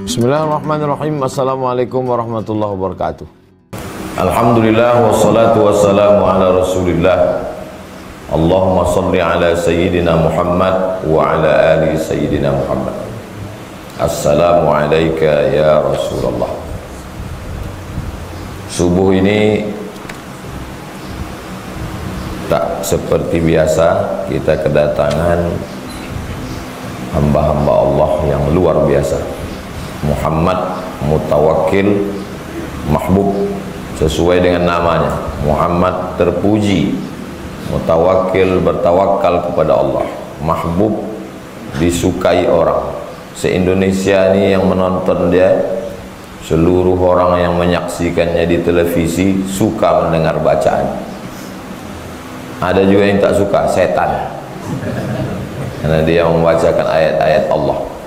Bismillahirrahmanirrahim. Assalamualaikum warahmatullahi wabarakatuh. Alhamdulillah wassalatu wassalamu ala rasulillah. Allahumma salli ala sayyidina Muhammad wa ala ali sayyidina Muhammad. Assalamu alayka ya Rasulullah. Subuh ini tak seperti biasa, kita kedatangan hamba-hamba Allah yang luar biasa. Muhammad Mutawakkil Mahbub, sesuai dengan namanya. Muhammad terpuji, Mutawakkil bertawakal kepada Allah, Mahbub disukai orang. Se-Indonesia ini yang menonton dia, seluruh orang yang menyaksikannya di televisi suka mendengar bacaan. Ada juga yang tak suka, setan, karena dia membacakan ayat-ayat Allah.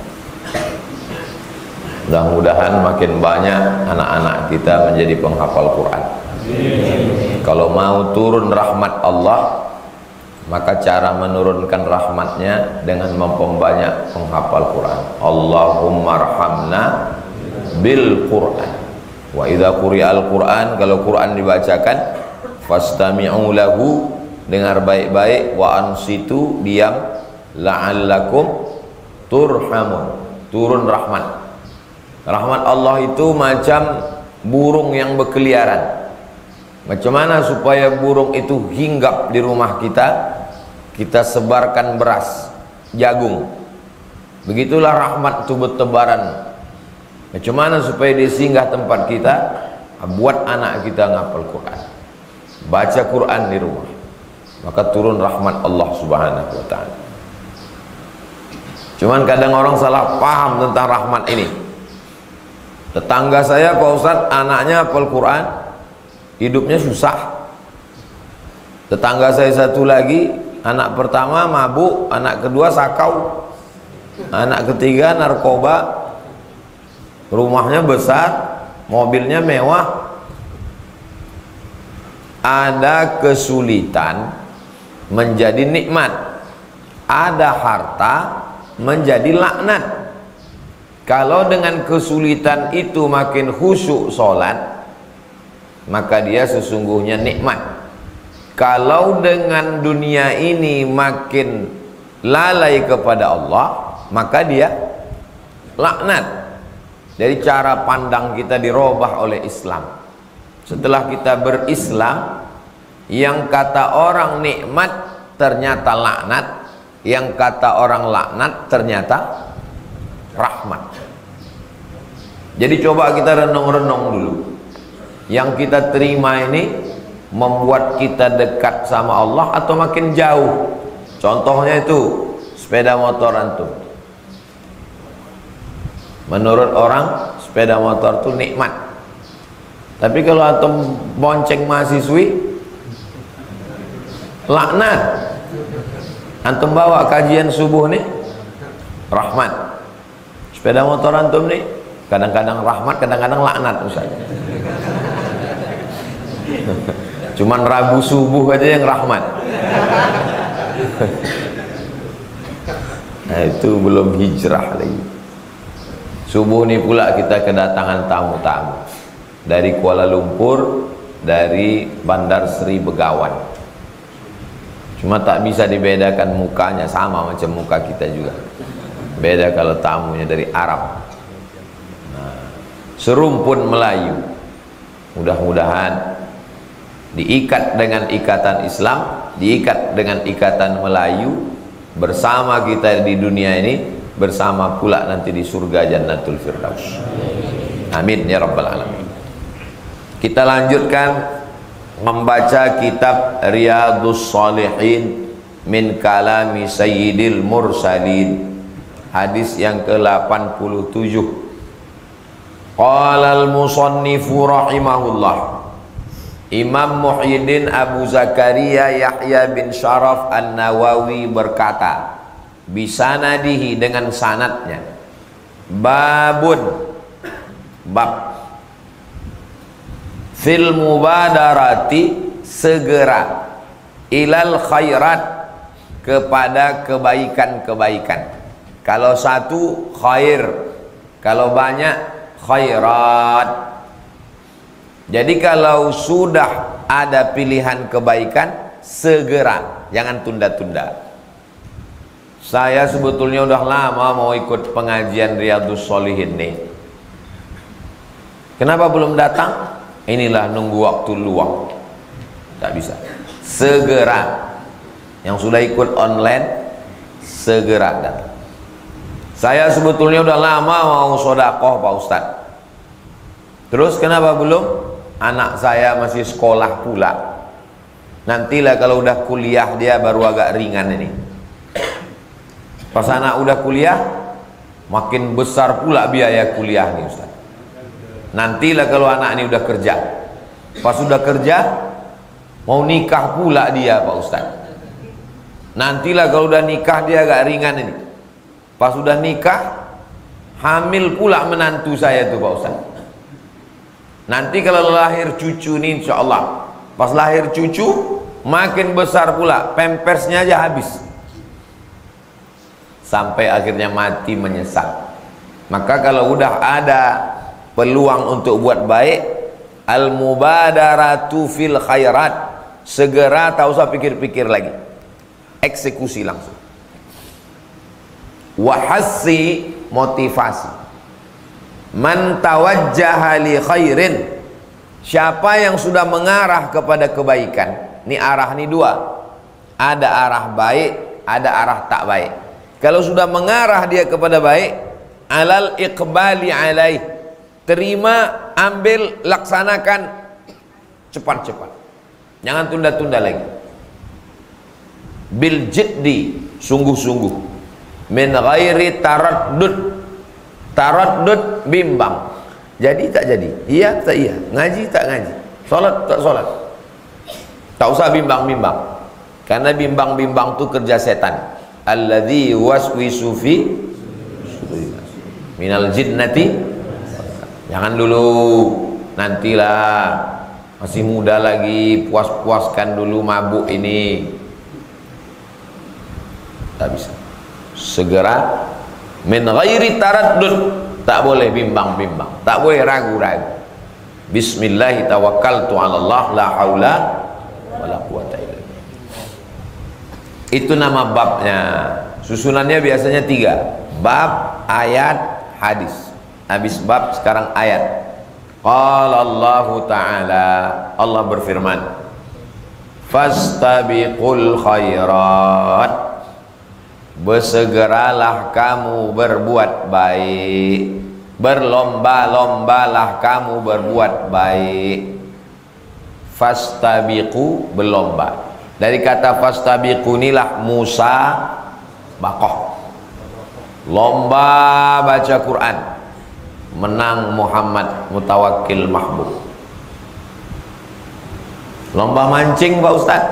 Mudah-mudahan makin banyak anak-anak kita menjadi penghafal Quran. Kalau mau turun rahmat Allah, maka cara menurunkan rahmatnya dengan memperbanyak penghafal Quran. Allahumma arhamna bil Quran. Wa idza quri'al Quran, kalau Quran dibacakan, fastami'u lahu, dengar baik-baik, wa ansitu, diam, la'allakum turhamun, turun rahmat. Rahmat Allah itu macam burung yang berkeliaran. Macam mana supaya burung itu hinggap di rumah kita? Kita sebarkan beras, jagung. Begitulah rahmat itu bertebaran. Macam mana supaya dia singgah tempat kita? Buat anak kita ngapal Quran, baca Quran di rumah, maka turun rahmat Allah subhanahu wa ta'ala. Cuman kadang orang salah paham tentang rahmat ini. Tetangga saya, Pak Ustadz, anaknya hafal Quran, hidupnya susah. Tetangga saya satu lagi, anak pertama mabuk, anak kedua sakau, anak ketiga narkoba, rumahnya besar, mobilnya mewah. Ada kesulitan menjadi nikmat, ada harta menjadi laknat. Kalau dengan kesulitan itu makin khusyuk sholat, maka dia sesungguhnya nikmat. Kalau dengan dunia ini makin lalai kepada Allah, maka dia laknat. Jadi cara pandang kita dirubah oleh Islam. Setelah kita berislam, yang kata orang nikmat ternyata laknat, yang kata orang laknat ternyata rahmat. Jadi coba kita renung-renung dulu. Yang kita terima ini membuat kita dekat sama Allah atau makin jauh? Contohnya itu sepeda motor antum. Menurut orang sepeda motor itu nikmat. Tapi kalau antum bonceng mahasiswi, laknat. Antum bawa kajian subuh nih, rahmat. Sepeda motor antum nih kadang-kadang rahmat, kadang-kadang laknat Ustaz. Cuman Rabu subuh aja yang rahmat. Nah, itu belum hijrah lagi. Subuh ini pula kita kedatangan tamu-tamu dari Kuala Lumpur, dari Bandar Seri Begawan. Cuma tak bisa dibedakan mukanya, sama macam muka kita juga. Beda kalau tamunya dari Arab. Nah, serumpun Melayu. Mudah-mudahan diikat dengan ikatan Islam, diikat dengan ikatan Melayu, bersama kita di dunia ini, bersama pula nanti di surga Jannatul Firdaus. Amin ya rabbal alamin. Kita lanjutkan membaca kitab Riyadhus Shalihin min kalami Sayyidil Mursalin. Hadis yang ke-87. Qala al-musannifu rahimahullah. Imam Muhyiddin Abu Zakaria Yahya bin Syaraf An-Nawawi berkata, bisanadihi, dengan sanadnya, babun, bab, fil mubadarati, segera, ilal khairat, kepada kebaikan-kebaikan. Kalau satu khair, Kalau banyak khairat. Jadi kalau sudah ada pilihan kebaikan, segera, jangan tunda-tunda. Saya sebetulnya udah lama mau ikut pengajian Riyadhus Shalihin nih. Kenapa belum datang? Inilah nunggu waktu luang. Tak bisa. Segera. Yang sudah ikut online, segera datang. Saya sebetulnya udah lama mau sodakoh Pak Ustadz. Terus kenapa belum? Anak saya masih sekolah pula. Nantilah kalau udah kuliah dia baru agak ringan ini. Pas anak udah kuliah, makin besar pula biaya kuliah nih Ustaz. Nantilah kalau anak ini udah kerja. Pas udah kerja, mau nikah pula dia Pak Ustaz. Nantilah kalau udah nikah dia agak ringan ini. Pas udah nikah, hamil pula menantu saya tuh Pak Ustaz. Nanti kalau lahir cucu nih insya Allah, pas lahir cucu makin besar pula, pampersnya aja habis, sampai akhirnya mati menyesal. Maka kalau udah ada peluang untuk buat baik, al-mubadaratu fil khairat, segera, tak usah pikir-pikir lagi, eksekusi langsung. Wahasi, motivasi. Man tawajjaha li khairin, siapa yang sudah mengarah kepada kebaikan. Ini arah nih dua, ada arah baik, ada arah tak baik. Kalau sudah mengarah dia kepada baik, alal iqbali alaih, terima, ambil, laksanakan cepat-cepat, jangan tunda-tunda lagi. Bil jiddi, sungguh-sungguh, min ghairi taraddud. Taraddud, bimbang, jadi tak jadi, iya tak iya, ngaji tak ngaji, sholat tak sholat. Tak usah bimbang-bimbang, karena bimbang-bimbang itu kerja setan. Alladzi waswisu fi minal jinnati. Jangan dulu, nantilah, masih muda lagi, puas-puaskan dulu mabuk ini. Tak bisa. Segera, min ghairi taraddud, tak boleh bimbang-bimbang, tak boleh ragu-ragu. Bismillah tawakkaltu 'ala Allah, la haula wala quwata illa billah. Itu nama babnya. Susunannya biasanya 3, bab, ayat, hadis. Habis bab sekarang ayat. Qala Allah Ta'ala, Allah berfirman, fastabiqul khairat, bersegeralah kamu berbuat baik, berlomba-lombalah kamu berbuat baik. Fastabiqu, berlomba. Dari kata fastabiqu inilah Musa bakoh, lomba baca Quran, menang Muhammad Mutawakkil Mahbub. Lomba mancing Pak Ustaz,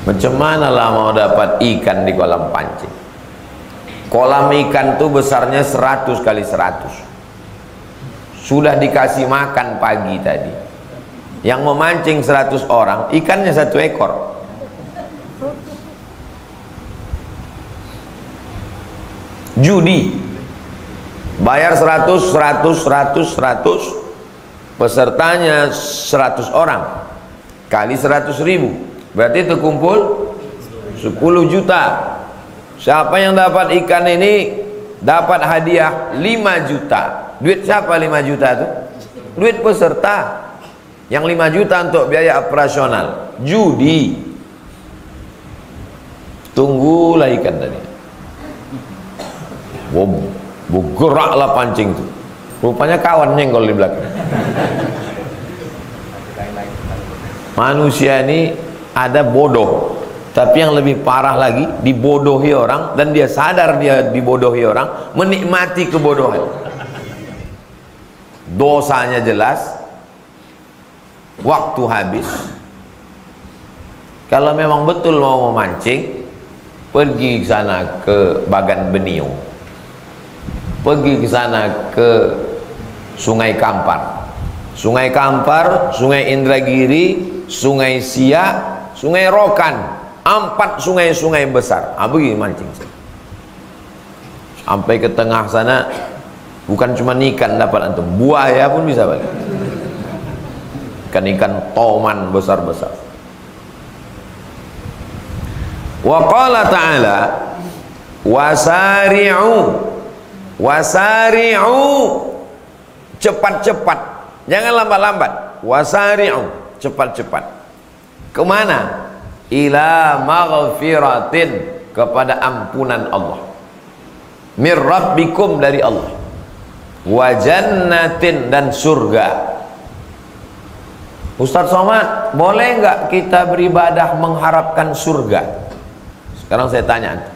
macam mana lah mau dapat ikan di kolam pancing? Kolam ikan tuh besarnya 100 kali 100. Sudah dikasih makan pagi tadi. Yang memancing 100 orang, ikannya 1 ekor. Judi. Bayar 100, 100, 100, 100. Pesertanya 100 orang. Kali 100.000. Berarti terkumpul 10 juta. Siapa yang dapat ikan ini dapat hadiah 5 juta. Duit siapa 5 juta itu? Duit peserta. Yang 5 juta untuk biaya operasional. Judi. Tunggulah ikan tadi. Geraklah pancing tuh. Rupanya kawan nyenggol di belakang. Manusia ini ada bodoh, tapi yang lebih parah lagi, dibodohi orang dan dia sadar dia dibodohi orang, menikmati kebodohan. Dosanya jelas, waktu habis. Kalau memang betul mau memancing, pergi ke sana ke Bagan Benio, pergi ke sana ke Sungai Kampar, Sungai Kampar, Sungai Indragiri, Sungai Siak, Sungai Rokan, 4 sungai-sungai besar. Begini mancing. Sampai ke tengah sana, bukan cuma ikan dapat antum, buaya pun bisa balik. Ikan-ikan toman besar-besar. Wa qala ta'ala wasari'u, wasari'u, cepat-cepat, jangan lambat-lambat. Wasari'u, cepat-cepat. Kemana? Ila maghfiratin, kepada ampunan Allah. Mir rabbikum, dari Allah. Wa jannatin, dan surga. Ustaz Somad, boleh nggak kita beribadah mengharapkan surga? Sekarang saya tanya,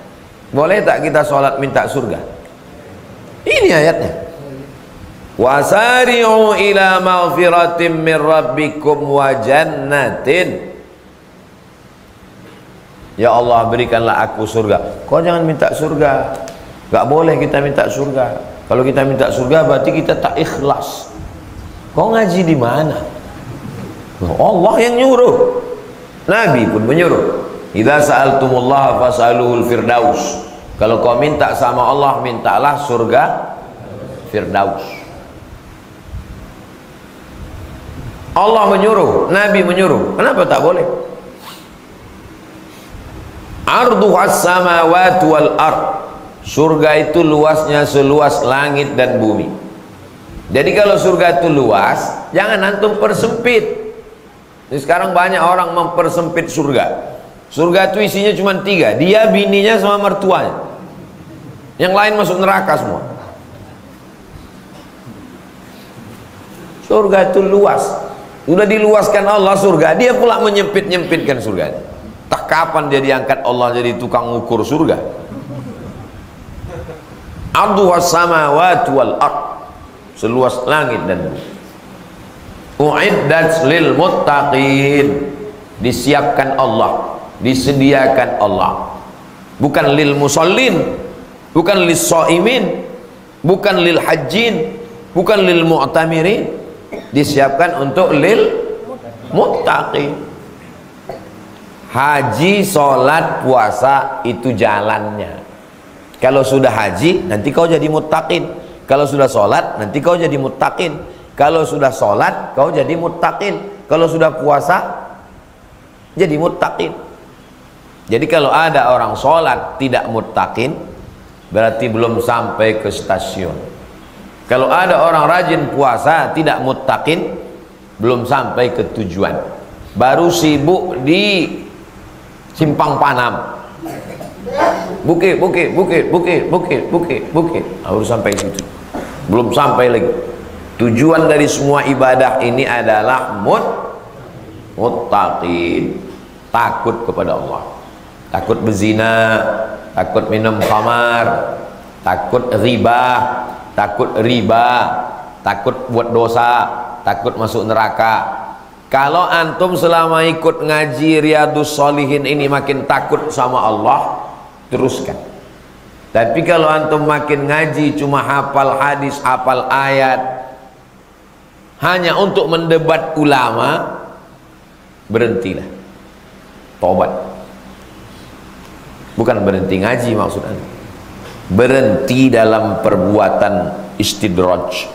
boleh tak kita sholat minta surga? Ini ayatnya. Wasari'u ila maghfiratin mir rabbikum wa jannatin. Ya Allah, berikanlah aku surga. Kau jangan minta surga. Gak boleh kita minta surga. Kalau kita minta surga berarti kita tak ikhlas. Kau ngaji di mana? Allah yang nyuruh. Nabi pun menyuruh. Idza sa'altumullaha fas'aluhul firdaus. Kalau kau minta sama Allah, mintalah surga Firdaus. Allah menyuruh, Nabi menyuruh. Kenapa tak boleh? Arduhas samawati wal ard. Surga itu luasnya seluas langit dan bumi. Jadi kalau surga itu luas, jangan antum persempit. Ini sekarang banyak orang mempersempit surga. Surga itu isinya cuma 3, dia, bininya, sama mertuanya. Yang lain masuk neraka semua. Surga itu luas. Sudah diluaskan Allah surga, dia pula menyempit-nyempitkan surga. Tak kapan dia diangkat Allah jadi tukang ukur surga. Arduhas samawati wal ard, seluas langit dan bumi. Uiddat lil muttaqin, disiapkan Allah, disediakan Allah. Bukan lil musallin, bukan lis shaimin, bukan lil hajjin, bukan lil mu'tamirin, disiapkan untuk lil muttaqin. Haji, sholat, puasa itu jalannya. Kalau sudah haji, nanti kau jadi muttaqin. Kalau sudah sholat, nanti kau jadi muttaqin. Kalau sudah sholat, kau jadi muttaqin. Kalau sudah puasa, jadi muttaqin. Jadi kalau ada orang sholat tidak muttaqin, berarti belum sampai ke stasiun. Kalau ada orang rajin puasa tidak muttaqin, belum sampai ke tujuan. Baru sibuk di Simpang Panam. Bukit. Harus sampai situ. Belum sampai lagi. Tujuan dari semua ibadah ini adalah muttaqin, takut kepada Allah. Takut berzina, takut minum khamar, takut riba, takut buat dosa, takut masuk neraka. Kalau antum selama ikut ngaji Riyadhus Shalihin ini makin takut sama Allah, teruskan. Tapi kalau antum makin ngaji cuma hafal hadis, hafal ayat, hanya untuk mendebat ulama, berhentilah. Tobat. Bukan berhenti ngaji maksudnya. Berhenti dalam perbuatan istidraj,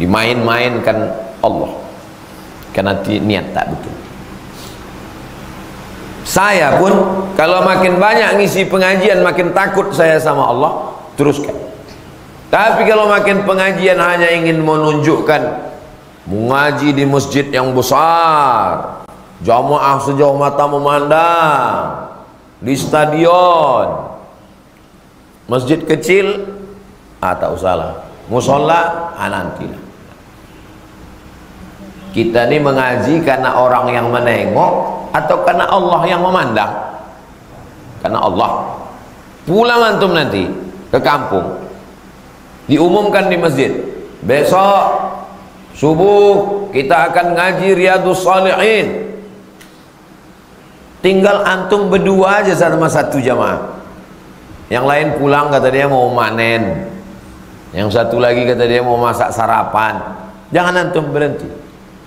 dimain-mainkan Allah karena niat tak betul. Saya pun kalau makin banyak ngisi pengajian makin takut saya sama Allah, teruskan. Tapi kalau makin pengajian hanya ingin menunjukkan mengaji di masjid yang besar, jamaah sejauh mata memandang, di stadion, masjid kecil, tak usahlah, musola, nantilah. Kita ini mengaji karena orang yang menengok atau karena Allah yang memandang? Karena Allah. Pulang antum nanti ke kampung, diumumkan di masjid, besok subuh kita akan ngaji Riyadhus Shalihin. Tinggal antum berdua aja sama satu jamaah. Yang lain pulang kata dia mau manen, yang satu lagi kata dia mau masak sarapan. Jangan antum berhenti,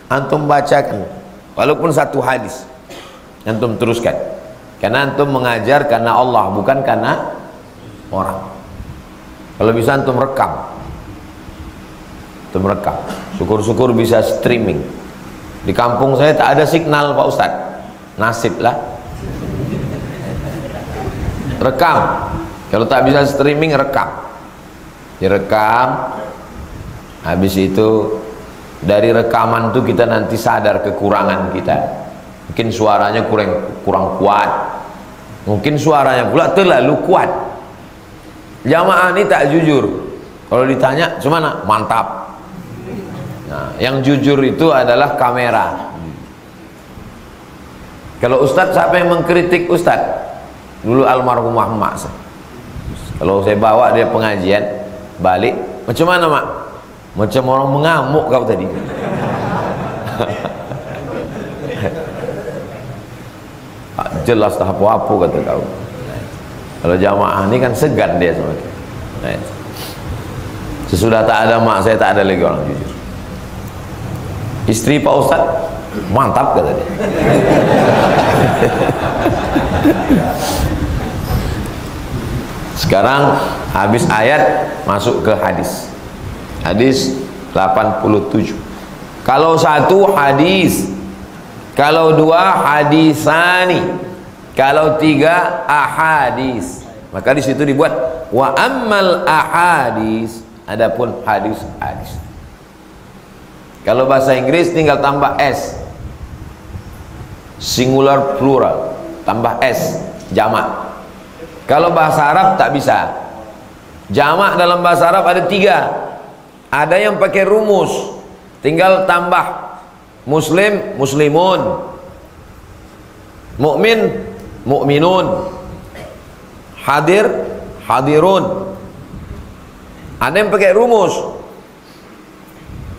antum bacakan walaupun satu hadis, antum teruskan. Karena antum mengajar karena Allah, bukan karena orang. Kalau bisa antum rekam. Antum rekam. Syukur-syukur bisa streaming. Di kampung saya tak ada signal Pak Ustadz. Nasib lah. Rekam. Kalau tak bisa streaming, rekam. Direkam. Habis itu dari rekaman itu kita nanti sadar kekurangan kita. Mungkin suaranya kurang kuat. Mungkin suaranya pula terlalu kuat. Jamaah ini tak jujur. Kalau ditanya, "Gimana?" Mantap. Nah, yang jujur itu adalah kamera. Kalau Ustadz, siapa yang mengkritik Ustadz? Dulu almarhumah emak saya. Kalau saya bawa dia pengajian, balik, "Macam mana, Mak?" "Macam orang mengamuk kau tadi." Jelas tak apa-apa kata kau. Kalau jamaah ini kan segan dia sama kita. Sesudah tak ada mak saya, tak ada lagi orang jujur. Istri Pak Ustadz mantap kata dia. Sekarang habis ayat masuk ke hadis. Hadis 87. Kalau satu hadis, kalau dua hadisani, kalau tiga ahadis. Maka di situ dibuat wa ammal ahadis, adapun hadis-hadis. Kalau bahasa Inggris tinggal tambah s, singular plural, tambah s, jamak. Kalau bahasa Arab tak bisa. Jamak dalam bahasa Arab ada tiga. Ada yang pakai rumus, tinggal tambah muslim, muslimun, mukmin, mukminun, hadir, hadirun. Ada yang pakai rumus,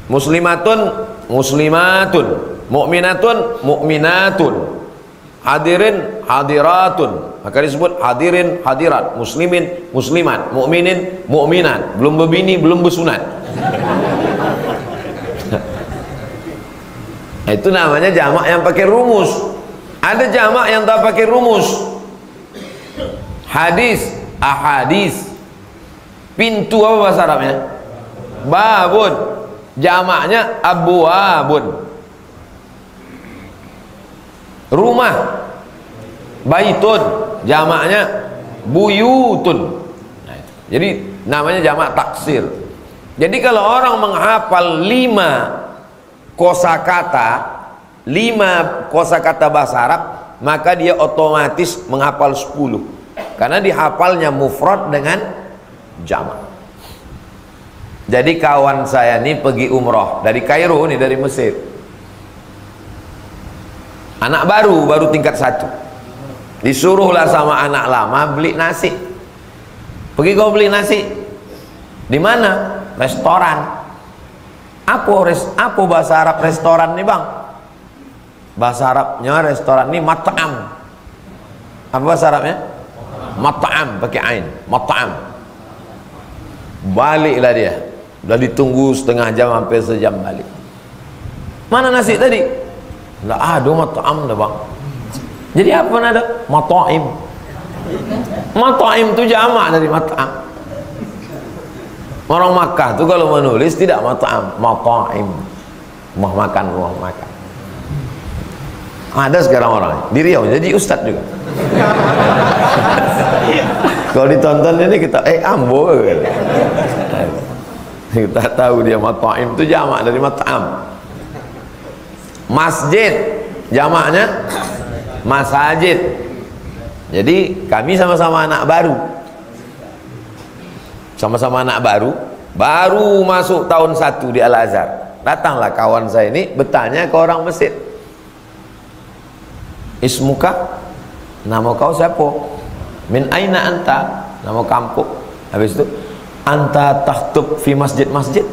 muslimatun, muslimatun, mukminatun, mukminatun, hadirin, hadiratun. Maka disebut hadirin, hadirat, muslimin, muslimat, mukminin, mukminat. Belum berbini, belum bersunat. Itu namanya jamak yang pakai rumus. Ada jamak yang tak pakai rumus. Hadis, ahadis. Pintu apa bahasa Arabnya? Babun. Jamaknya abwabun. Rumah, baitun. Jamaknya buyutun. Nah, jadi namanya jamak taksir. Jadi kalau orang menghafal 5 kosakata bahasa Arab, maka dia otomatis menghafal 10. Karena dihafalnya mufrad dengan jamak. Jadi kawan saya ini pergi umroh dari Kairo nih, dari Mesir. Anak baru tingkat 1. Disuruhlah sama anak lama beli nasi. Pergi kau beli nasi. Di mana? Restoran. Apa bahasa Arab restoran nih, Bang? Bahasa Arabnya restoran ini mat'am. Apa bahasa Arabnya? Mat'am, pakai ain. Mat'am. Baliklah dia. Udah ditunggu setengah jam hampir sejam balik. Mana nasi tadi? Enggak ada mat'am dah, Bang. Jadi apa ada? Mat'im. Mat'im itu jamak dari mat'am. Orang Makkah tuh kalau menulis tidak mat'am, mat'im. Rumah makan, rumah makan. Ada sekarang orang di Riau jadi ustadz juga. Kalau ditonton ini kita ambo gitu. Kita tahu dia mat'im itu jamak dari mat'am. Masjid jamaknya masajid. Jadi kami sama-sama anak baru. Sama-sama anak baru masuk tahun 1 di Al-Azhar. Datanglah kawan saya ini bertanya ke orang Mesir, "Ismuka?" Nama kau siapa? "Min aina anta?" Nama kampung. Habis itu, "Anta tahtub fi masjid-masjid?"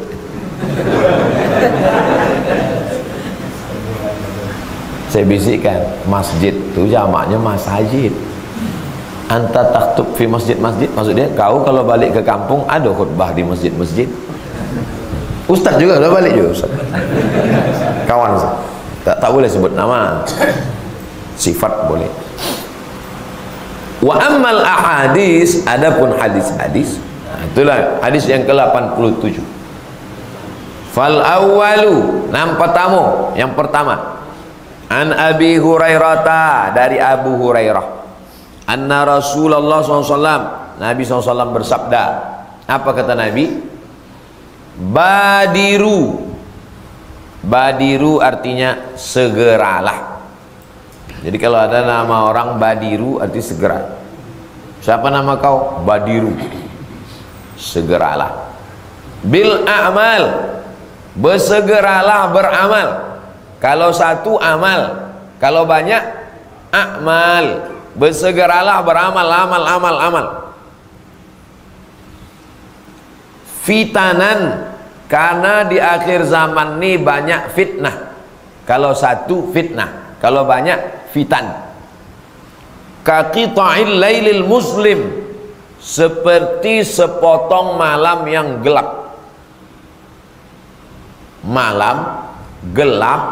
Saya bisikkan, masjid itu jamaknya masajid. "Anta tahtub fi masjid-masjid?" Maksudnya kau kalau balik ke kampung ada khutbah di masjid-masjid. Ustaz juga udah balik juga Ustaz. Kawan saya. Tak boleh sebut nama. Sifat boleh. Wa ammal ahadis, adapun hadis-hadis. Itulah hadis yang ke-87. Fal awwalu, yang pertama, an Abi Hurairah, dari Abu Hurairah, anna Rasulullah SAW, Nabi SAW bersabda. Apa kata Nabi? Badiru. Badiru artinya segeralah. Jadi kalau ada nama orang Badiru arti segera. Siapa nama kau? Badiru. Segeralah. Bil a'mal, bersegeralah beramal. Kalau satu amal, kalau banyak a'mal. Bersegeralah beramal, amal. Fitanan, karena di akhir zaman ini banyak fitnah. Kalau satu fitnah, kalau banyak fitan. Kaqita'il lailil muslim, seperti sepotong malam yang gelap. Malam gelap,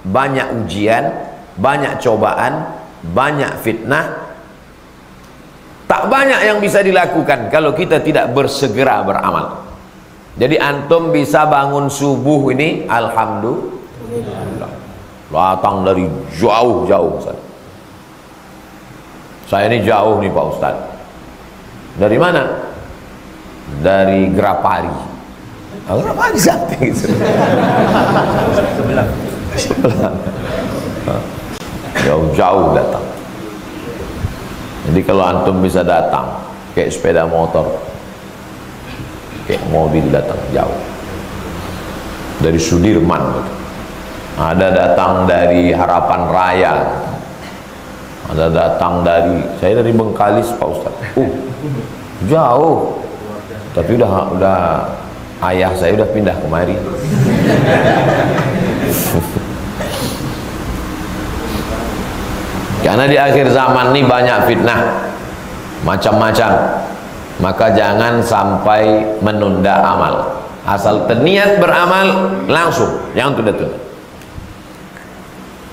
banyak ujian, banyak cobaan, banyak fitnah. Tak banyak yang bisa dilakukan kalau kita tidak bersegera beramal. Jadi antum bisa bangun subuh ini, alhamdulillah, datang dari jauh-jauh. Saya ini jauh nih Pak Ustaz. Dari mana? Dari Grapari. Grapari samping itu. Sebelah. Jauh-jauh datang. Jadi kalau antum bisa datang kayak sepeda motor, kayak mobil datang jauh dari Sudirman gitu. Ada datang dari Harapan Raya, ada datang dari, saya dari Bengkalis Pak Ustaz. Jauh, tapi udah ayah saya udah pindah kemari. Karena di akhir zaman ini banyak fitnah macam-macam, maka jangan sampai menunda amal. Asal terniat beramal langsung, jangan tunda-tunda.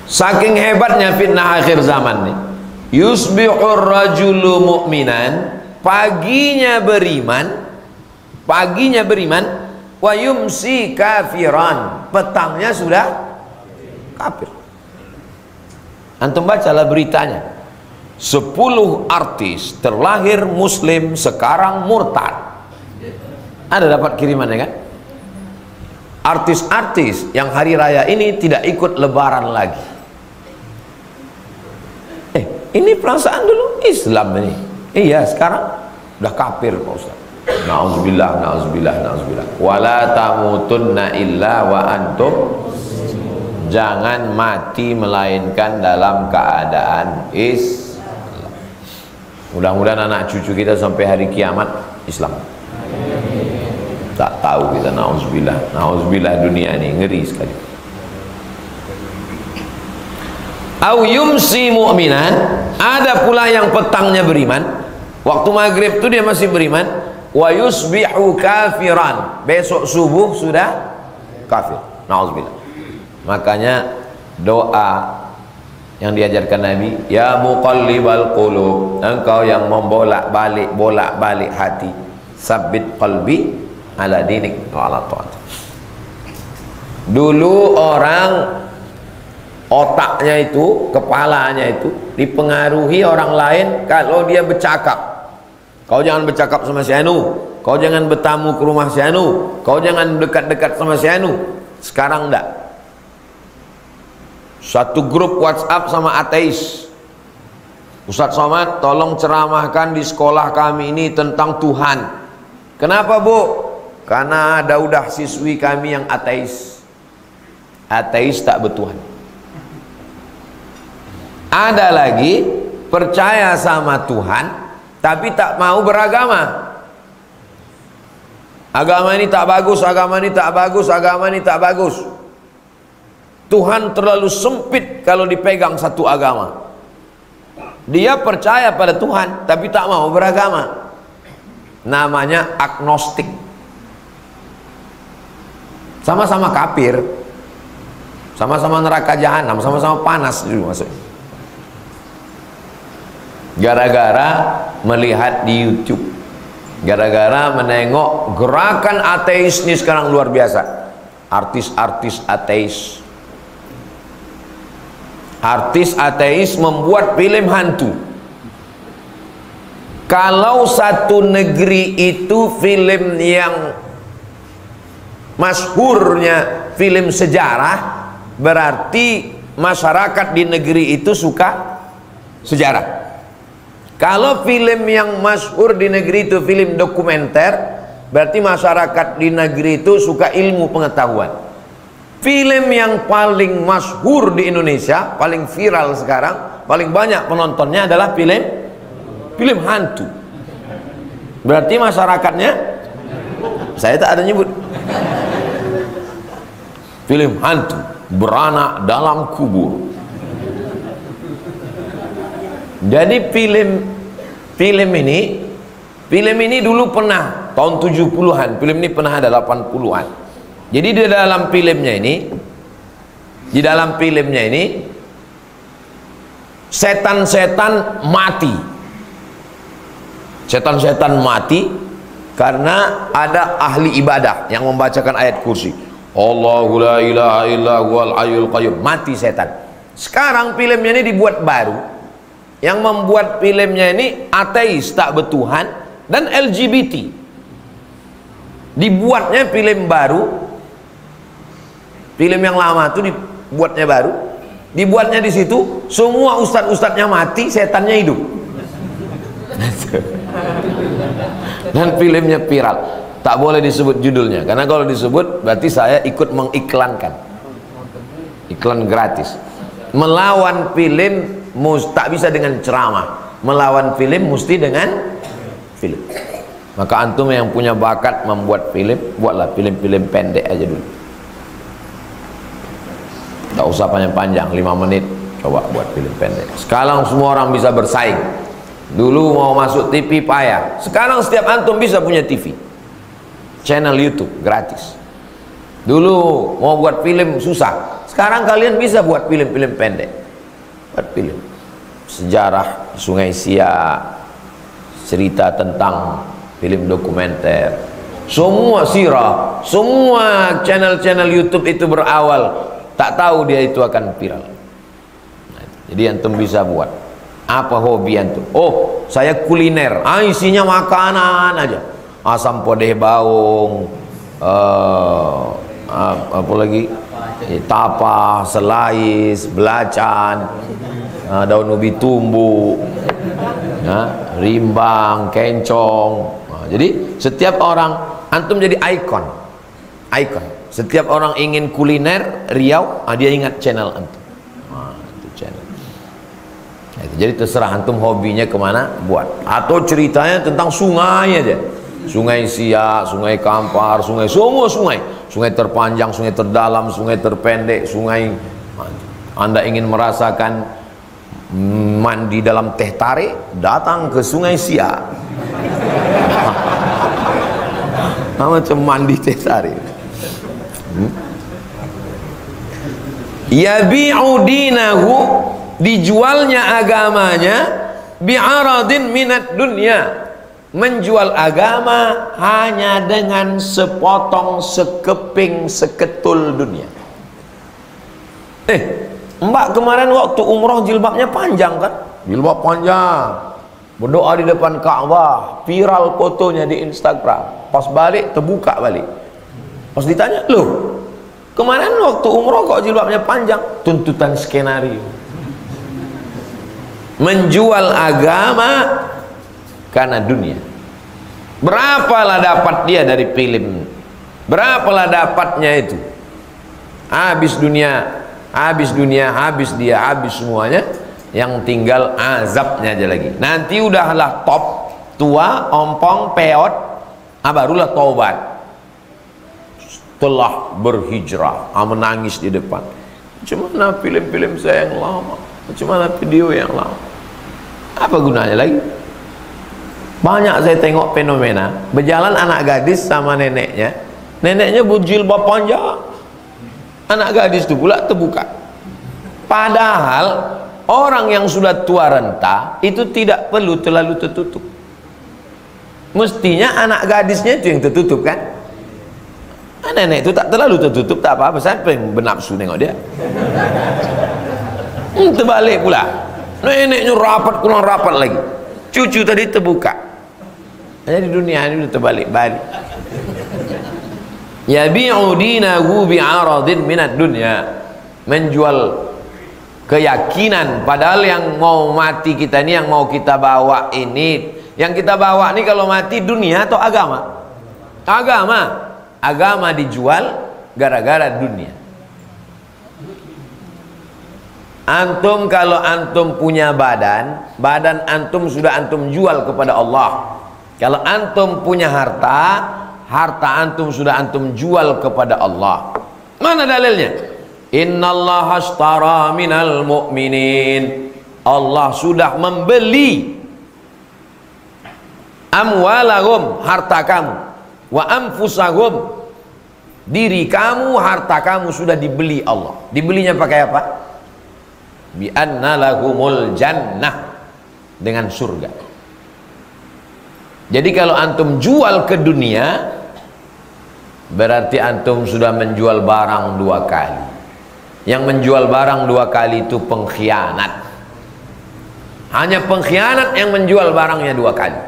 Saking hebatnya fitnah akhir zaman ini, yusbihur rajulu mu'minan, paginya beriman, wa yumsi kafiran, petangnya sudah kafir. Antum bacalah beritanya, 10 artis terlahir muslim sekarang murtad. Ada dapat kirimannya kan? Artis-artis yang hari raya ini tidak ikut lebaran lagi. Ini perasaan dulu Islam ini. Iya, sekarang udah kafir Pak Ustaz. Nauzubillah. Wala tamutunna illa wa antum, jangan mati melainkan dalam keadaan Islam. Mudah-mudahan anak cucu kita sampai hari kiamat Islam. Tak tahu kita, nauzubillah dunia ini ngeri sekali. Au yumsi mu'minan, ada pula yang petangnya beriman, waktu maghrib itu dia masih beriman, wa yusbihu kafiran, besok subuh sudah kafir. Nauzubillah. Makanya doa yang diajarkan Nabi, ya muqallibal qulub, engkau yang bolak-balik hati, sabbit qalbi ala dinik wa ala ta'at. Dulu orang otaknya itu, kepalanya itu dipengaruhi orang lain. Kalau dia bercakap, kau jangan bercakap sama si anu, kau jangan bertamu ke rumah si anu, kau jangan dekat-dekat sama si anu. Sekarang enggak. Satu grup WhatsApp sama ateis, Ustadz Somad tolong ceramahkan di sekolah kami ini tentang Tuhan. Kenapa Bu? Karena ada udah siswi kami yang ateis tak bertuhan. Ada lagi percaya sama Tuhan tapi tak mau beragama. Agama ini tak bagus, agama ini tak bagus, agama ini tak bagus. Tuhan terlalu sempit kalau dipegang satu agama. Dia percaya pada Tuhan tapi tak mau beragama. Namanya agnostik. Sama-sama kafir, sama-sama neraka jahanam, sama-sama panas dulu maksudnya. Gara-gara melihat di YouTube Gara-gara menengok gerakan ateis ini sekarang luar biasa. Artis-artis ateis. Artis ateis membuat film hantu. Kalau satu negeri itu film yang masyhurnya film sejarah, berarti masyarakat di negeri itu suka sejarah. Kalau film yang masyhur di negeri itu film dokumenter, berarti masyarakat di negeri itu suka ilmu pengetahuan. Film yang paling masyhur di Indonesia, paling viral sekarang, paling banyak penontonnya adalah film hantu. Berarti masyarakatnya, saya tak ada nyebut, film hantu, beranak dalam kubur. Jadi film ini dulu pernah tahun 70-an, film ini pernah ada 80-an. Jadi di dalam filmnya ini setan-setan mati. Setan-setan mati karena ada ahli ibadah yang membacakan ayat kursi. Allahu la ilaha illa huwal hayyul qayyum. Mati setan. Sekarang filmnya ini dibuat baru. Yang membuat filmnya ini ateis, tak bertuhan, dan LGBT. Dibuatnya film baru. Film yang lama itu dibuatnya baru. Dibuatnya di situ, semua ustadz-ustadznya mati, setannya hidup. Dan filmnya viral. Tak boleh disebut judulnya, karena kalau disebut berarti saya ikut mengiklankan. Iklan gratis. Melawan film tak bisa dengan ceramah. Melawan film mesti dengan film. Maka antum yang punya bakat membuat film, buatlah film-film pendek aja dulu. Tak usah panjang-panjang, 5 menit. Coba buat film pendek. Sekarang semua orang bisa bersaing. Dulu mau masuk TV payah. Sekarang setiap antum bisa punya TV, channel YouTube gratis. Dulu mau buat film susah. Sekarang kalian bisa buat film-film pendek. Buat film sejarah Sungai Siak, cerita tentang film dokumenter, semua sirah, semua channel-channel YouTube itu berawal tak tahu dia itu akan viral. Nah, jadi antum bisa buat. Apa hobi antum? Oh, saya kuliner. Isinya makanan aja. Asam podeh baung, apa lagi? Tapa, selais, belacan, daun ubi tumbuh, rimbang, kencong. Jadi setiap orang, antum jadi ikon. Setiap orang ingin kuliner Riau, dia ingat channel antum. Itu channel. Jadi terserah antum hobinya kemana, buat. Atau ceritanya tentang sungai aja. Sungai Siak, Sungai Kampar, sungai, semua sungai. Sungai terpanjang, sungai terdalam, sungai terpendek, sungai. Anda ingin merasakan mandi dalam teh tarik, datang ke Sungai Siak. Macam mandi teh tarik. Yabi'u dinahu, dijualnya agamanya, bi'aradin minat dunya, menjual agama hanya dengan sepotong, sekeping, seketul dunia. Mbak kemarin waktu umroh jilbabnya panjang kan? Jilbab panjang, berdoa di depan Ka'bah, viral fotonya di Instagram. Pas balik terbuka balik. Pas ditanya, loh kemarin waktu umroh kok jilbabnya panjang? Tuntutan skenario. Menjual agama karena dunia. Berapalah dapat dia dari film? Berapalah dapatnya itu? Habis dunia, habis dia, habis semuanya. Yang tinggal azabnya aja lagi. Nanti udahlah top, tua, ompong, peot, barulah taubat. Telah berhijrah, menangis di depan. Cuman film-film saya yang lama, cuman video yang lama. Apa gunanya lagi? Banyak saya tengok fenomena berjalan anak gadis sama neneknya. Neneknya berjilbab panjang, anak gadis itu pula terbuka. Padahal orang yang sudah tua renta itu tidak perlu terlalu tertutup. Mestinya anak gadisnya itu yang tertutup kan. Nenek itu tak terlalu tertutup, tak apa-apa. Siapa yang bernafsu nengok dia? Terbalik pula. Neneknya rapat, kurang rapat lagi. Cucu tadi terbuka. Jadi dunia ini udah terbalik-balik. Yabi'u dinahu bi'aradin minad dunya. Menjual keyakinan, padahal yang mau mati kita ini, yang mau kita bawa ini, yang kita bawa ini kalau mati dunia atau agama? Agama dijual gara-gara dunia. Antum kalau antum punya badan antum sudah antum jual kepada Allah. Kalau antum punya harta antum sudah antum jual kepada Allah. Mana dalilnya? Innallaha ashtara minal mu'minin. Allah sudah membeli amwalahum, harta kamu, wa anfusahum, diri kamu, harta kamu sudah dibeli Allah. Dibelinya pakai apa? Bi anna lahumul jannah, dengan surga. Jadi kalau antum jual ke dunia, berarti antum sudah menjual barang dua kali. Yang menjual barang dua kali itu pengkhianat. Hanya pengkhianat yang menjual barangnya dua kali.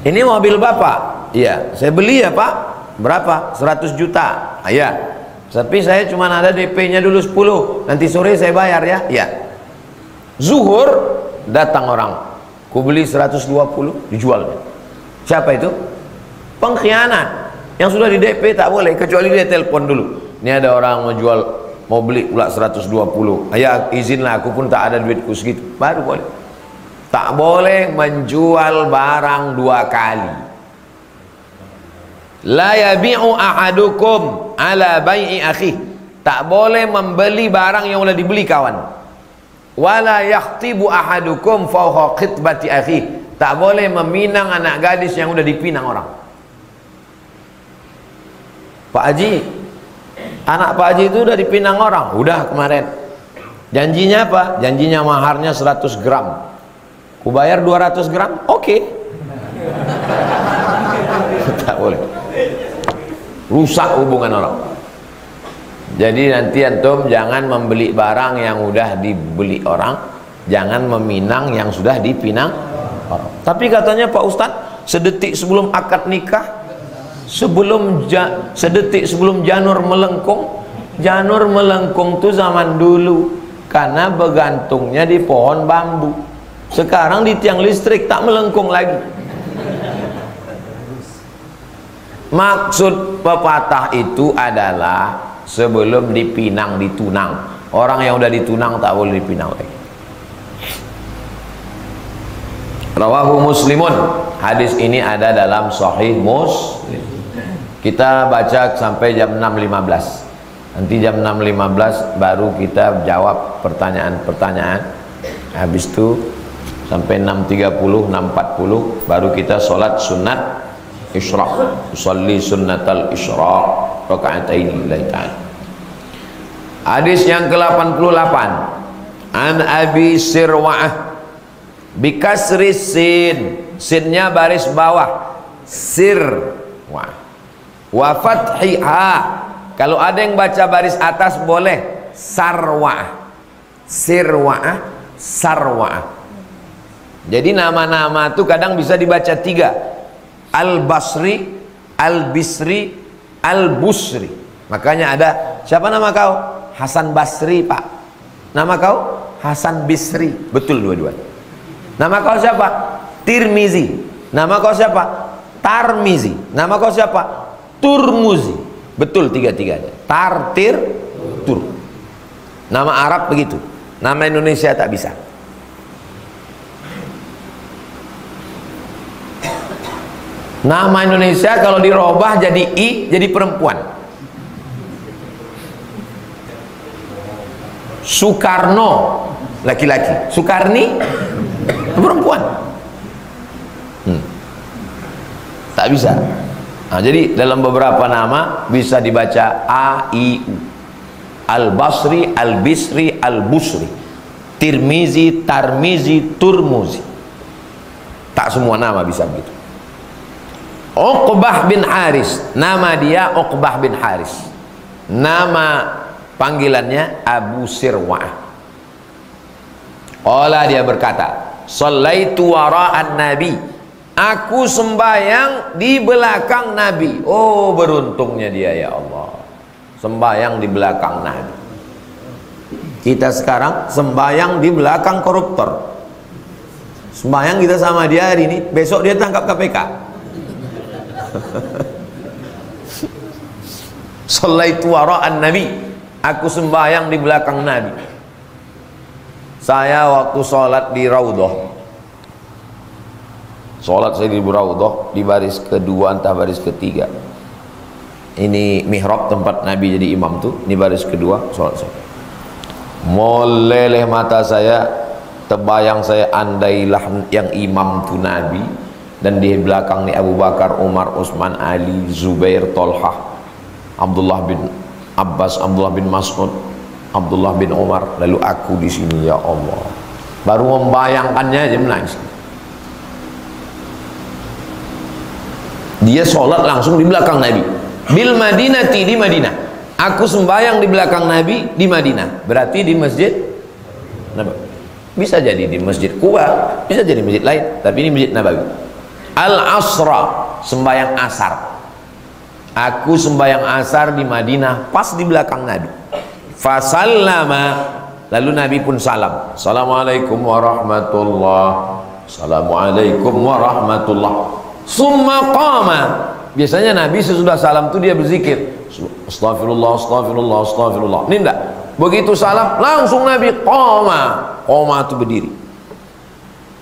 Ini mobil bapak, iya, saya beli ya pak. Berapa? 100 juta. Iya. Tapi saya cuma ada DP-nya dulu 10. Nanti sore saya bayar ya. Iya. Zuhur datang orang, ku beli 120, dijual. Siapa itu? Pengkhianat. Yang sudah di DP tak boleh, kecuali dia telepon dulu. Ini ada orang mau jual, mau beli pula 120. Ya izinlah, aku pun tak ada duitku segitu. Baru boleh. Tak boleh menjual barang dua kali. La yabi'u ahadukum ala bai'i akhi. Tak boleh membeli barang yang sudah dibeli kawan. Wala yakhtibu ahadukum fawqa khitbati akhi. Tak boleh meminang anak gadis yang sudah dipinang orang. Pak Haji, anak Pak Haji itu sudah dipinang orang. Udah kemarin. Janjinya apa? Janjinya maharnya 100 gram. Ku bayar 200 gram? Oke. Tak boleh. Rusak hubungan orang. Jadi nanti antum jangan membeli barang yang sudah dibeli orang, jangan meminang yang sudah dipinang orang. Tapi katanya Pak Ustadz, sedetik sebelum akad nikah, sedetik sebelum janur melengkung. Janur melengkung itu zaman dulu karena bergantungnya di pohon bambu. Sekarang di tiang listrik, tak melengkung lagi. Maksud pepatah itu adalah sebelum dipinang, ditunang. Orang yang udah ditunang tak boleh dipinang lagi. Rawahu Muslimun. Hadis ini ada dalam Sahih Muslim. Kita baca sampai jam 6.15. Nanti jam 6.15 baru kita jawab pertanyaan-pertanyaan. Habis itu sampai 6.30, 6.40 baru kita sholat sunat isyraq. Usalli sunnatal isyraq raka'ataini lillahi ta'ala. Hadis yang ke-88. An Abi Sirwa'ah bikasri sin. Sinnya baris bawah. Sirwa'ah. Wa fathiha. Kalau ada yang baca baris atas boleh sarwa'ah. Sirwa'ah, sarwa'ah. Jadi nama-nama itu kadang bisa dibaca 3. Al-Basri, Al-Bisri, Al-Busri. Makanya ada, siapa nama kau? Hasan Basri pak. Nama kau? Hasan Bisri. Betul dua-dua. Nama kau siapa? Tirmizi. Nama kau siapa? Tarmizi. Nama kau siapa? Turmuzi. Betul tiga-tiganya. Tir, tur. Nama Arab begitu. Nama Indonesia tak bisa. Nama Indonesia kalau dirubah jadi I, jadi perempuan. Soekarno, laki-laki. Soekarni, perempuan. Tak bisa. Nah, jadi dalam beberapa nama bisa dibaca A, I, U. Al-Basri, Al-Bisri, Al-Busri, Tirmizi, Tarmizi, Turmuzi. Tak semua nama bisa begitu. Uqbah bin Haris, nama dia Uqbah bin Haris, nama panggilannya Abu Sirwah. Qala, dia berkata, shallaitu wara'an nabi, aku sembahyang di belakang Nabi. Oh, beruntungnya dia, ya Allah, sembahyang di belakang Nabi. Kita sekarang sembahyang di belakang koruptor. Sembahyang kita sama dia hari ini, besok dia tangkap KPK. Shallaitu wara'an nabi, aku sembahyang di belakang Nabi. Saya waktu sholat di Raudhah, sholat saya di Raudhah, di baris kedua entah baris ketiga. Ini mihrab tempat Nabi jadi imam tuh, ini baris kedua sholat saya. Meleleh mata saya, terbayang saya, andailah yang imam tuh Nabi, dan di belakang nih Abu Bakar, Umar, Utsman, Ali, Zubair, Tolhah, Abdullah bin Abbas, Abdullah bin Mas'ud, Abdullah bin Umar, lalu aku di sini, ya Allah. Baru membayangkannya aja menangis. Dia sholat langsung di belakang Nabi. Bil Madinati, di Madinah. Aku sembahyang di belakang Nabi di Madinah. Berarti di masjid Nabawi. Bisa jadi di masjid Quba, bisa jadi masjid lain, tapi ini masjid Nabawi. Al-Asra, sembahyang asar. Aku sembahyang asar di Madinah, pas di belakang Nabi. Fasallama, lalu Nabi pun salam. Assalamualaikum warahmatullah. Assalamualaikum warahmatullah. Summa qama. Biasanya Nabi sesudah salam itu dia berzikir. Astagfirullah, astagfirullah, astagfirullah. Ini enggak. Begitu salam, langsung Nabi qama. Qama itu berdiri.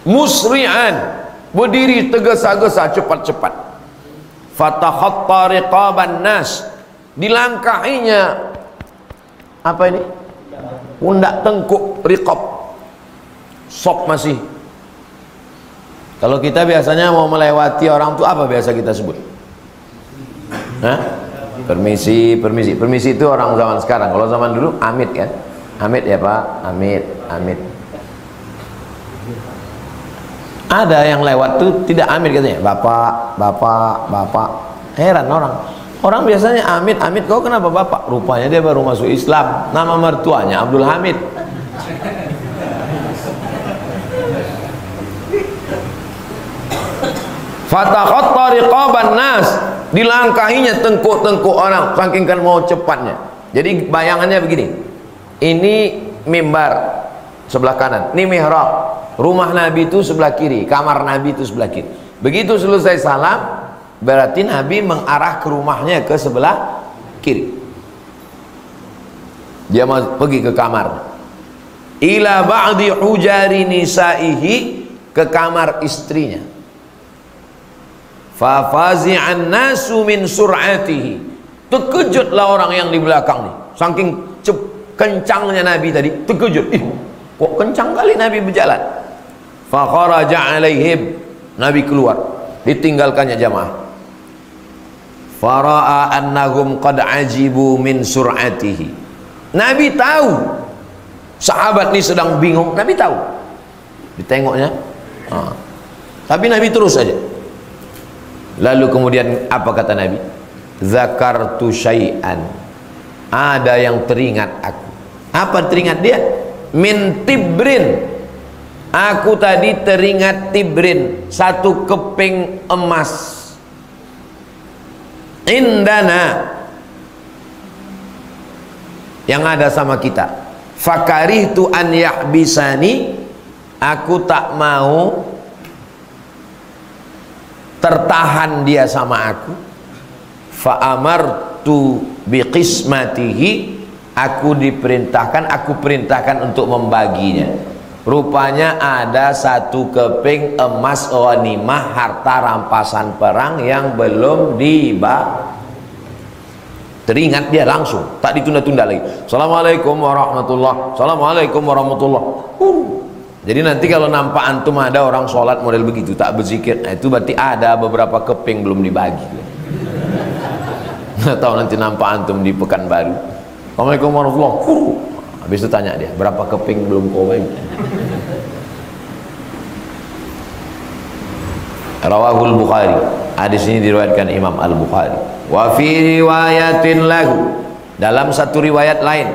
Musri'an, berdiri tergesa-gesa, cepat-cepat. Fatakhatta riqaban nas, dilangkahinya apa ini? Pundak tengkuk, riqab. Sok masih. Kalau kita biasanya mau melewati orang tuh apa biasa kita sebut? Hah? Permisi, permisi. Permisi itu orang zaman sekarang. Kalau zaman dulu amit kan? Amit ya Pak, amit, amit. Ada yang lewat tuh tidak amit katanya, bapak, bapak, bapak. Heran orang. Orang biasanya amit, amit. Kau kenapa bapak? Rupanya dia baru masuk Islam. Nama mertuanya Abdul Hamid. Fatakhatta riqaban nas, dilangkahinya tengkuk-tengkuk orang, saking kan mau cepatnya. Jadi bayangannya begini. Ini mimbar sebelah kanan, ini mihrab. Rumah Nabi itu sebelah kiri, kamar Nabi itu sebelah kiri. Begitu selesai salam, berarti Nabi mengarah ke rumahnya ke sebelah kiri. Dia mau pergi ke kamar. Ila ba'di hujari nisaihi, ke kamar istrinya. Fa fazi'an nasu min sur'atihi, terkejutlah orang yang di belakang nih. Saking kencangnya Nabi tadi, terkejut. Ih, kok kencang kali Nabi berjalan. Fa kharaja alaihim, Nabi keluar, ditinggalkannya jamaah. Fara'a annahum qad ajibu min sur'atihi, Nabi tahu sahabat ini sedang bingung. Nabi tahu, ditengoknya. Tapi Nabi terus saja. Lalu kemudian apa kata Nabi? Zakartu syai'an, ada yang teringat aku. Apa teringat dia? Min tibrin, aku tadi teringat tibrin, satu keping emas. Indana, yang ada sama kita. Fakarihtu an yahbisani, aku tak mau tertahan dia sama aku. Fa'amartu biqismatihi, aku diperintahkan, aku perintahkan untuk membaginya. Rupanya ada satu keping emas ghanimah, harta rampasan perang yang belum teringat dia langsung, tak ditunda-tunda lagi. Assalamualaikum warahmatullah, assalamualaikum warahmatullah. Jadi nanti kalau nampak antum ada orang sholat model begitu, tak berzikir, nah itu berarti ada beberapa keping belum dibagi. Nggak tahu nanti nampak antum di Pekanbaru, assalamualaikum warahmatullah, habis itu tanya dia, berapa keping belum kau bagi? Rawahul Bukhari. Hadis ini diriwayatkan Imam Al-Bukhari. Wa fi riwayatin lahu, dalam satu riwayat lain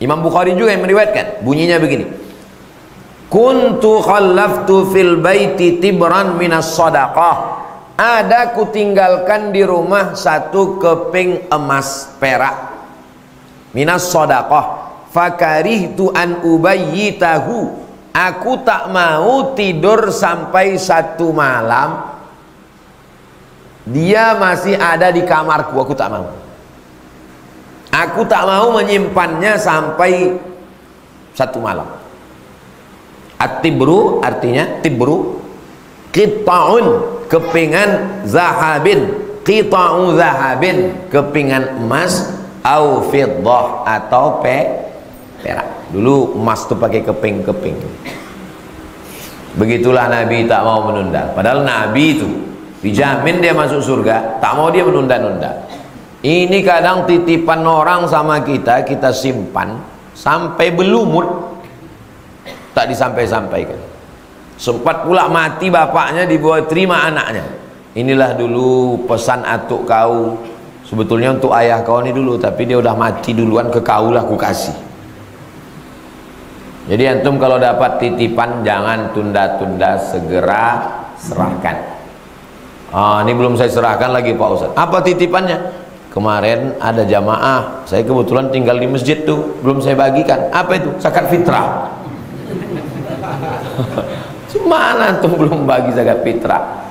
Imam Bukhari juga yang meriwayatkan, bunyinya begini: kuntu khallaftu fil baiti tibran minas sadaqah. Ada kutinggalkan di rumah satu keping emas perak minas sadaqah. Fakarihtu an ubayyitahu. Aku tak mau tidur sampai satu malam dia masih ada di kamarku. Aku tak mau. Aku tak mau menyimpannya sampai satu malam. At-tibru artinya tibru qita'un, kepingan zahabin, qita'u zahabin, kepingan emas, au fiddah atau perak. Dulu emas itu pakai keping-keping. Begitulah Nabi tak mau menunda. Padahal Nabi itu dijamin dia masuk surga, tak mau dia menunda-nunda. Ini kadang titipan orang sama kita, kita simpan sampai berlumut, tak disampai-sampaikan. Sempat pula mati bapaknya, dibawa terima anaknya. Inilah dulu pesan atuk kau, sebetulnya untuk ayah kau ini dulu, tapi dia udah mati duluan, ke kau lah ku kasih. Jadi antum kalau dapat titipan jangan tunda-tunda, segera serahkan. Ini belum saya serahkan lagi Pak Ustaz. Apa titipannya? Kemarin ada jamaah, saya kebetulan tinggal di masjid tuh, belum saya bagikan. Apa itu? Zakat fitrah. Mana antum belum bagi zakat fitrah?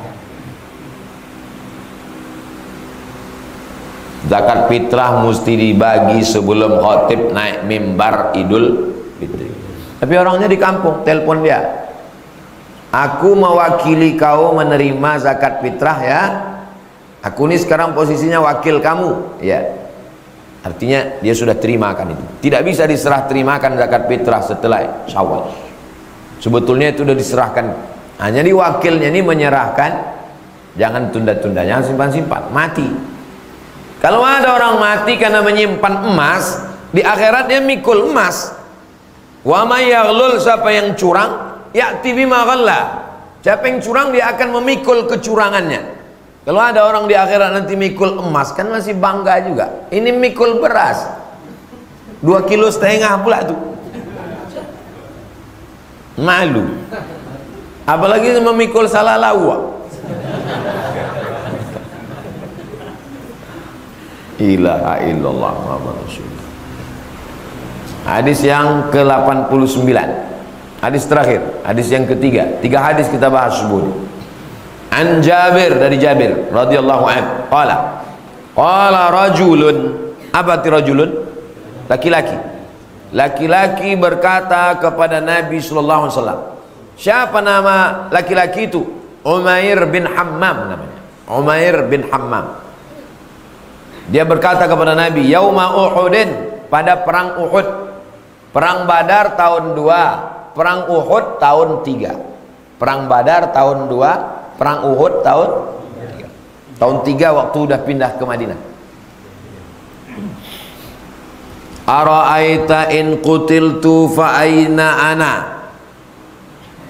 Zakat fitrah mesti dibagi sebelum khotib naik mimbar Idul Fitri. Tapi orangnya di kampung, telepon dia, aku mewakili kau menerima zakat fitrah ya. Aku ini sekarang posisinya wakil kamu, ya. Artinya dia sudah terimakan itu. Tidak bisa diserah terimakan zakat fitrah setelah Syawal. Sebetulnya itu sudah diserahkan. Hanya di wakilnya ini menyerahkan, jangan tunda-tunda, jangan simpan-simpan, mati. Kalau ada orang mati karena menyimpan emas, di akhirat dia mikul emas. Wa may yaghlul, siapa yang curang, ya'ti bima ghalla. Siapa yang curang dia akan memikul kecurangannya. Kalau ada orang di akhirat nanti mikul emas, kan masih bangga juga. Ini mikul beras 2,5 kilo pula tuh, malu. Apalagi memikul salah lawa. Ilaha illallah Muhammad Rasulullah. Hadis yang ke-89, hadis terakhir, hadis yang ketiga. 3 hadis kita bahas sebelum. An Jabir, dari Jabir radhiyallahu anhu, qala rajulun. Apa arti rajulun? Laki-laki. Laki-laki berkata kepada Nabi sallallahu alaihi wasallam. Siapa nama laki-laki itu? Umair bin Hammam namanya. Umair bin Hammam. Dia berkata kepada Nabi, yauma Uhudin, pada perang Uhud. Perang Badar tahun 2, perang Uhud tahun 3. Perang Badar tahun 2, perang Uhud tahun 3. Tahun 3 waktu udah pindah ke Madinah. Ara'aita in qutiltu fa aina ana?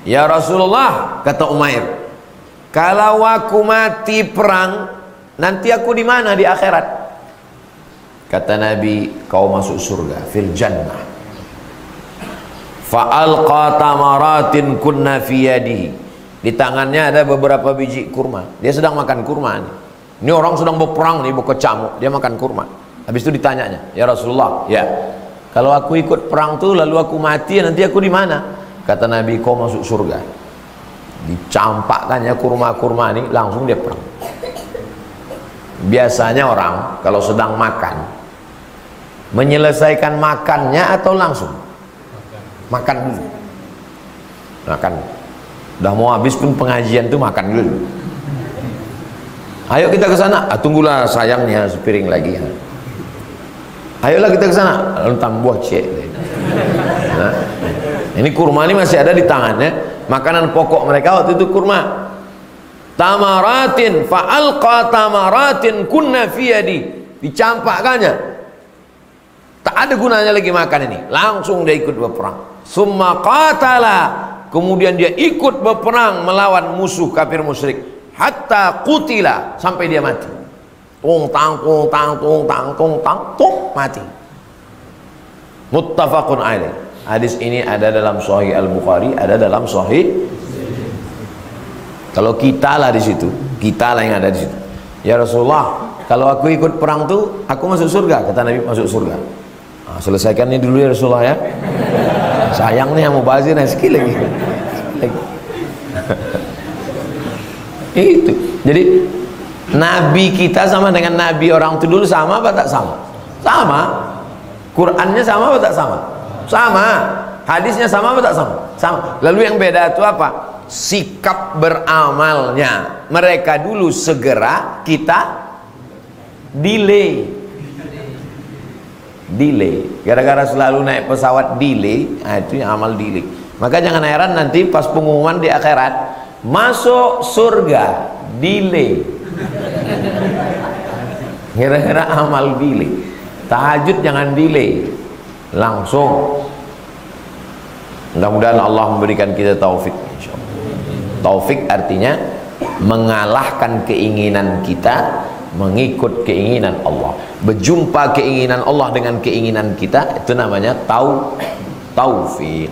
Ya Rasulullah, kata Umair, kalau aku mati perang, nanti aku di mana di akhirat? Kata Nabi, kau masuk surga, fil jannah. Fa'alqa tamaratin kunna fi yadihi. Di tangannya ada beberapa biji kurma. Dia sedang makan kurma nih. Ini orang sedang berperang nih, berkecamuk, dia makan kurma. Habis itu ditanyanya, ya Rasulullah, ya, kalau aku ikut perang tuh lalu aku mati, nanti aku di mana? Kata Nabi, kau masuk surga. Dicampakkannya kurma-kurma ini, langsung dia perang. Biasanya orang kalau sedang makan, menyelesaikan makannya atau langsung makan dulu. Makan. Udah mau habis pun pengajian tuh makan dulu. Ayo kita ke sana. Tunggulah sayangnya sepiring lagi. Ayolah kita ke sana. Lentam buah cek. Nah, ini kurma ini masih ada di tangannya. Makanan pokok mereka waktu itu kurma. Tamaratin fa'alqa tamaratin kunna fi yadi. Dicampakkannya. Tak ada gunanya lagi makan ini. Langsung dia ikut berperang. Summa qatala. Kemudian dia ikut berperang melawan musuh kafir musyrik. hatta qutila, sampai dia mati. Tung tang tung tang tung tang tung tang tung, mati. Muttafaqun alaih. Hadis ini ada dalam Sahih Al-Bukhari, ada dalam Sahih. Kalau kita lah di situ, kita lah yang ada di situ. Ya Rasulullah, kalau aku ikut perang tuh, aku masuk surga. Kata Nabi, masuk surga. Nah, selesaikan ini dulu ya Rasulullah ya. Sayang nih yang mau bazir sekali lagi. Itu. Jadi Nabi kita sama dengan Nabi orang itu dulu sama apa tak sama? Sama. Qurannya sama apa tak sama? Sama. Hadisnya sama apa tak sama? Sama. Lalu yang beda itu apa? Sikap beramalnya. Mereka dulu segera, kita delay. Gara-gara selalu naik pesawat delay, nah itu yang amal delay. Maka jangan heran nanti pas pengumuman di akhirat, masuk surga delay. Kira-kira amal delay. Tahajud jangan delay, langsung. Mudah-mudahan Allah memberikan kita taufik, insyaallah. Taufik artinya mengalahkan keinginan kita, mengikut keinginan Allah. Berjumpa keinginan Allah dengan keinginan kita, itu namanya taufik.